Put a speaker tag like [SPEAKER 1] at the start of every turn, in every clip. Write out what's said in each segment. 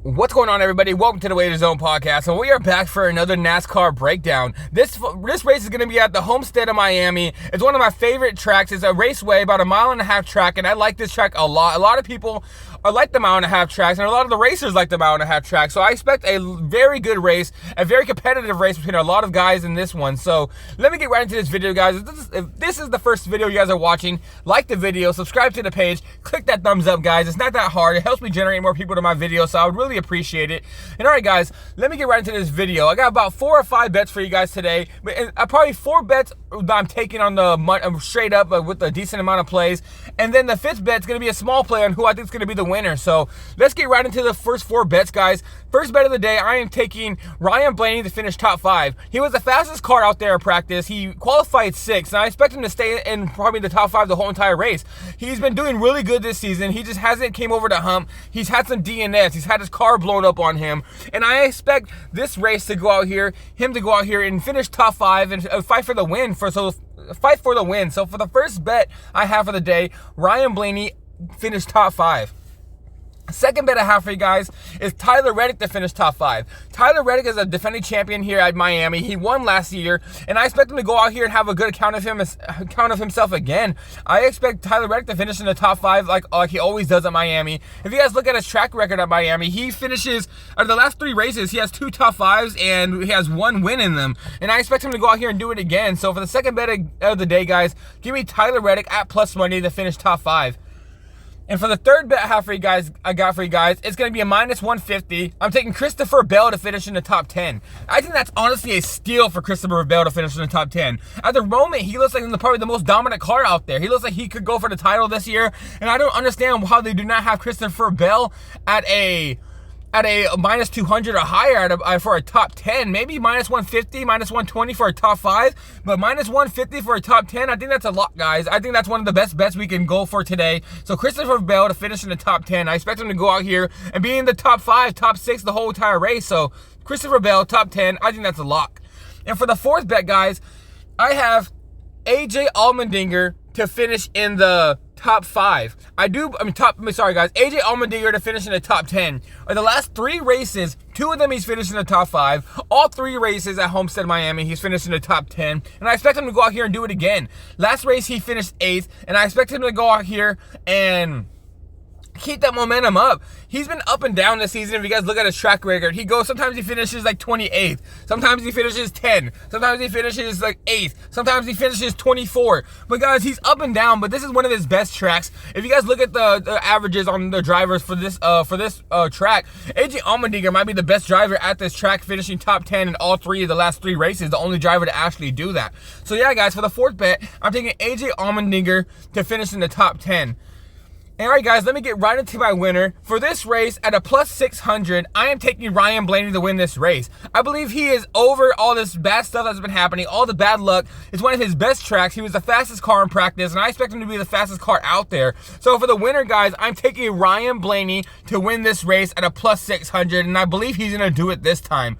[SPEAKER 1] What's going on, everybody? Welcome to the Way to Zone podcast, and we are back for another NASCAR breakdown. This race is going to be at the Homestead-Miami. It's one of my favorite tracks. It's a raceway, about a 1.5 mile track, and I like this track a lot. A lot of people like the 1.5 mile tracks, and a lot of the racers like the 1.5 mile track. So I expect a very good race, a very competitive race between a lot of guys in this one. So let me get right into this video, guys. If this is the first video you guys are watching, like the video, subscribe to the page, click that thumbs up, guys. It's not that hard. It helps me generate more people to my video, so I would really appreciate it. And all right, guys, let me get right into this video. I got about 4 or 5 bets for you guys today. Probably 4 bets that I'm taking on the straight up with a decent amount of plays, and then the 5th bet is going to be a small play on who I think is going to be the winner. So let's get right into the first 4 bets, guys. First bet of the day, I am taking Ryan Blaney to finish top 5. He was the fastest car out there in practice. He qualified 6th, and I expect him to stay in probably the top 5 the whole entire race. He's been doing really good this season. He just hasn't came over the hump. He's had some DNS. He's had his car blown up on him, and I expect this race to go out here, and finish top 5 and fight for the win. So for the first bet I have for the day, Ryan Blaney finished top 5. Second bet I have for you guys is Tyler Reddick to finish top 5. Tyler Reddick is a defending champion here at Miami. He won last year, and I expect him to go out here and have a good account of himself again. I expect Tyler Reddick to finish in the top 5 like he always does at Miami. If you guys look at his track record at Miami, he finishes out of the last 3 races. He has 2 top 5s and he has 1 win in them. And I expect him to go out here and do it again. So for the second bet of the day, guys, give me Tyler Reddick at plus money to finish top 5. And for the third bet I got for you guys, it's going to be a minus 150. I'm taking Christopher Bell to finish in the top 10. I think that's honestly a steal for Christopher Bell to finish in the top 10. At the moment, he looks like probably the most dominant car out there. He looks like he could go for the title this year. And I don't understand how they do not have Christopher Bell at a minus 200 or higher for a top 10. Maybe minus 150, minus 120 for a top 5, but minus 150 for a top 10, I think that's a lot, guys. I think that's one of the best bets we can go for today. So Christopher Bell to finish in the top 10. I expect him to go out here and be in the top 5, top 6 the whole entire race. So Christopher Bell, top 10, I think that's a lock. And for the fourth bet, guys, I have AJ Allmendinger to finish in the top 5. AJ Allmendinger to finish in the top 10. In the last 3 races, 2 of them he's finished in the top 5. All 3 races at Homestead-Miami, he's finished in the top 10. And I expect him to go out here and do it again. Last race, he finished 8th, and I expect him to go out here and keep that momentum up. He's been up and down this season. If you guys look at his track record, sometimes he finishes like 28th, sometimes he finishes 10, sometimes he finishes like 8th, sometimes he finishes 24. But guys, he's up and down, but this is one of his best tracks. If you guys look at the averages on the drivers for this track, AJ Allmendinger might be the best driver at this track, finishing top 10 in all 3 of the last 3 races, the only driver to actually do that. So yeah, guys, for the fourth bet, I'm taking AJ Allmendinger to finish in the top 10. And all right, guys, let me get right into my winner. For this race, at a plus 600, I am taking Ryan Blaney to win this race. I believe he is over all this bad stuff that's been happening, all the bad luck. It's one of his best tracks. He was the fastest car in practice, and I expect him to be the fastest car out there. So for the winner, guys, I'm taking Ryan Blaney to win this race at a plus 600, and I believe he's going to do it this time.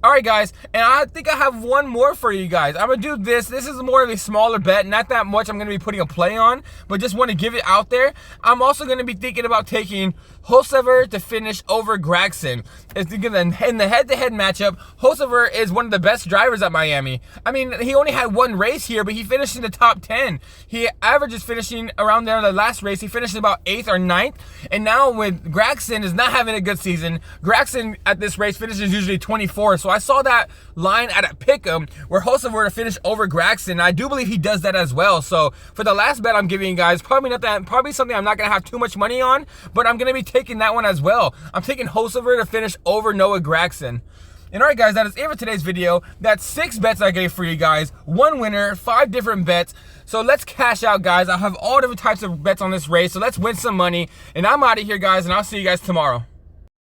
[SPEAKER 1] All right, guys, and I think I have one more for you guys. I'm going to do this. This is more of a smaller bet. Not that much I'm going to be putting a play on, but just want to give it out there. I'm also going to be thinking about taking Hocevar to finish over Gragson. In the head-to-head matchup, Hocevar is one of the best drivers at Miami. I mean, he only had 1 race here, but he finished in the top 10. He averages finishing around there in the last race. He finished about 8th or 9th. And now with Gragson is not having a good season, Gragson at this race finishes usually 24. So I saw that line at a pick'em where Hocevar to finish over Gragson, and I do believe he does that as well. So for the last bet I'm giving you guys, probably something I'm not going to have too much money on, but I'm going to be taking that one as well. I'm taking Hocevar to finish over Noah Gragson. And alright, guys, that is it for today's video. That's 6 bets I gave for you guys. 1 winner, 5 different bets. So let's cash out, guys. I have all different types of bets on this race, so let's win some money. And I'm out of here, guys, and I'll see you guys tomorrow.